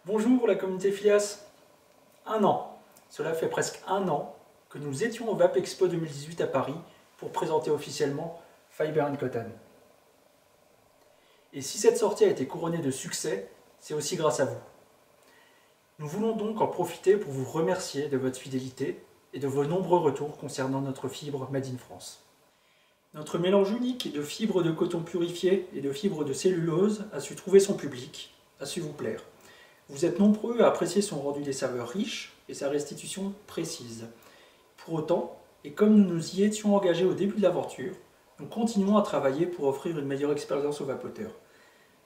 Bonjour la communauté Filias. Un an, cela fait presque un an que nous étions au VAP Expo 2018 à Paris pour présenter officiellement Fiber & Cotton. Et si cette sortie a été couronnée de succès, c'est aussi grâce à vous. Nous voulons donc en profiter pour vous remercier de votre fidélité et de vos nombreux retours concernant notre fibre Made in France. Notre mélange unique de fibres de coton purifié et de fibres de cellulose a su trouver son public, a su vous plaire. Vous êtes nombreux à apprécier son rendu des saveurs riches et sa restitution précise. Pour autant, et comme nous nous y étions engagés au début de l'aventure, nous continuons à travailler pour offrir une meilleure expérience aux vapoteurs.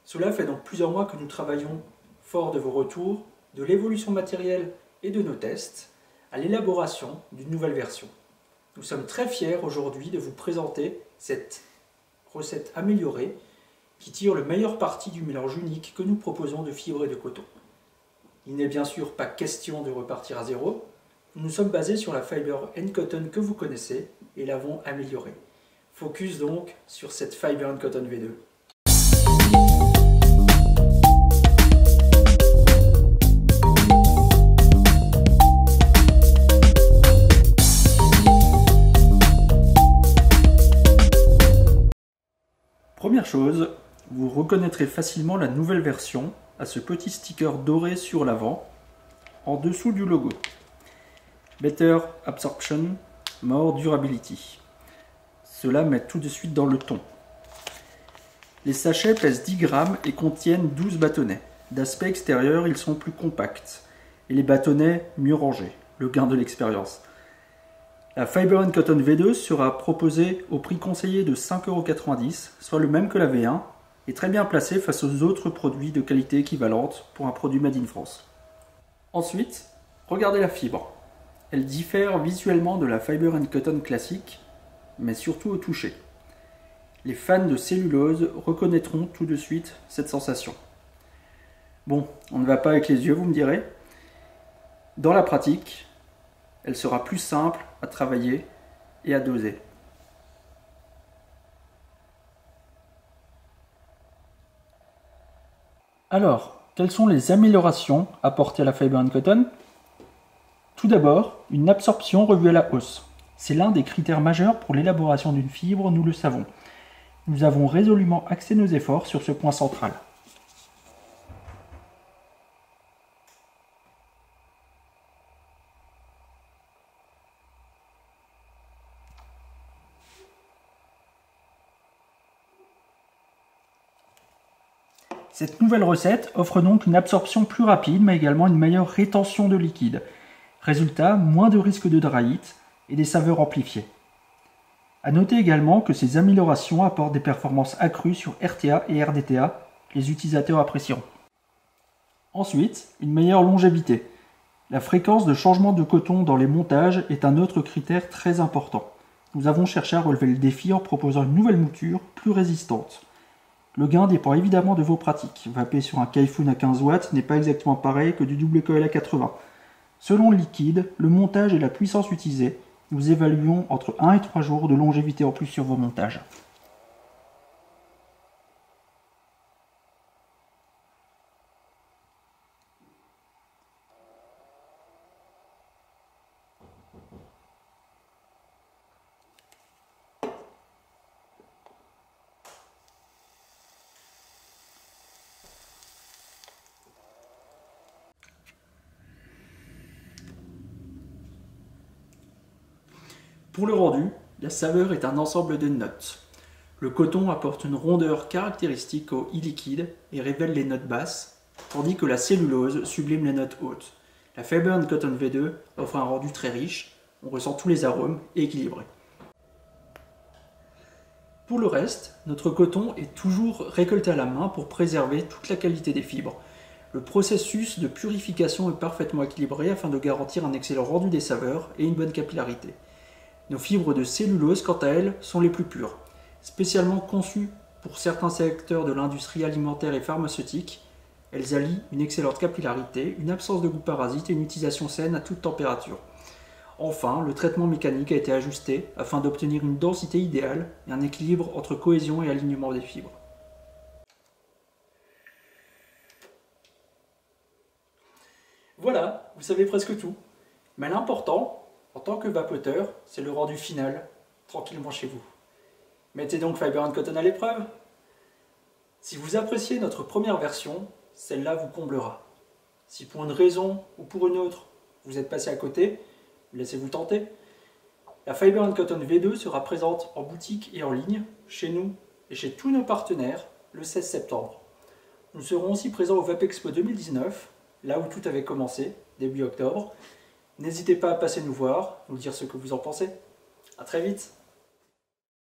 Cela fait donc plusieurs mois que nous travaillons, fort de vos retours, de l'évolution matérielle et de nos tests, à l'élaboration d'une nouvelle version. Nous sommes très fiers aujourd'hui de vous présenter cette recette améliorée qui tire le meilleur parti du mélange unique que nous proposons de fibres et de coton. Il n'est bien sûr pas question de repartir à zéro. Nous nous sommes basés sur la Fiber & Cotton que vous connaissez et l'avons améliorée. Focus donc sur cette Fiber & Cotton V2. Première chose, vous reconnaîtrez facilement la nouvelle version à ce petit sticker doré sur l'avant, en dessous du logo. Better Absorption, More Durability. Cela met tout de suite dans le ton. Les sachets pèsent 10 grammes et contiennent 12 bâtonnets. D'aspect extérieur, ils sont plus compacts. Et les bâtonnets mieux rangés, le gain de l'expérience. La Fiber & Cotton V2 sera proposée au prix conseillé de 5,90 €, soit le même que la V1, et très bien placée face aux autres produits de qualité équivalente pour un produit Made in France. Ensuite, regardez la fibre. Elle diffère visuellement de la Fiber & Cotton classique, mais surtout au toucher. Les fans de cellulose reconnaîtront tout de suite cette sensation. Bon, on ne va pas avec les yeux, vous me direz. Dans la pratique, elle sera plus simple à travailler et à doser. Alors, quelles sont les améliorations apportées à la Fiber & Cotton? Tout d'abord, une absorption revue à la hausse. C'est l'un des critères majeurs pour l'élaboration d'une fibre, nous le savons. Nous avons résolument axé nos efforts sur ce point central. Cette nouvelle recette offre donc une absorption plus rapide, mais également une meilleure rétention de liquide. Résultat, moins de risque de dry heat et des saveurs amplifiées. A noter également que ces améliorations apportent des performances accrues sur RTA et RDTA, les utilisateurs apprécieront. Ensuite, une meilleure longévité. La fréquence de changement de coton dans les montages est un autre critère très important. Nous avons cherché à relever le défi en proposant une nouvelle mouture plus résistante. Le gain dépend évidemment de vos pratiques. Vaper sur un Kaifun à 15 watts n'est pas exactement pareil que du double coil à 80. Selon le liquide, le montage et la puissance utilisée, nous évaluons entre 1 et 3 jours de longévité en plus sur vos montages. Pour le rendu, la saveur est un ensemble de notes. Le coton apporte une rondeur caractéristique au e-liquide et révèle les notes basses, tandis que la cellulose sublime les notes hautes. La Fiber & Cotton V2 offre un rendu très riche, on ressent tous les arômes et équilibrés. Pour le reste, notre coton est toujours récolté à la main pour préserver toute la qualité des fibres. Le processus de purification est parfaitement équilibré afin de garantir un excellent rendu des saveurs et une bonne capillarité. Nos fibres de cellulose, quant à elles, sont les plus pures. Spécialement conçues pour certains secteurs de l'industrie alimentaire et pharmaceutique, elles allient une excellente capillarité, une absence de goût parasite et une utilisation saine à toute température. Enfin, le traitement mécanique a été ajusté afin d'obtenir une densité idéale et un équilibre entre cohésion et alignement des fibres. Voilà, vous savez presque tout. Mais l'important, en tant que vapoteur, c'est le rendu final, tranquillement chez vous. Mettez donc Fiber & Cotton à l'épreuve. Si vous appréciez notre première version, celle-là vous comblera. Si pour une raison ou pour une autre, vous êtes passé à côté, laissez-vous tenter. La Fiber & Cotton V2 sera présente en boutique et en ligne, chez nous et chez tous nos partenaires, le 16 septembre. Nous serons aussi présents au Vapexpo 2019, là où tout avait commencé, début octobre. N'hésitez pas à passer nous voir, nous dire ce que vous en pensez. A très vite.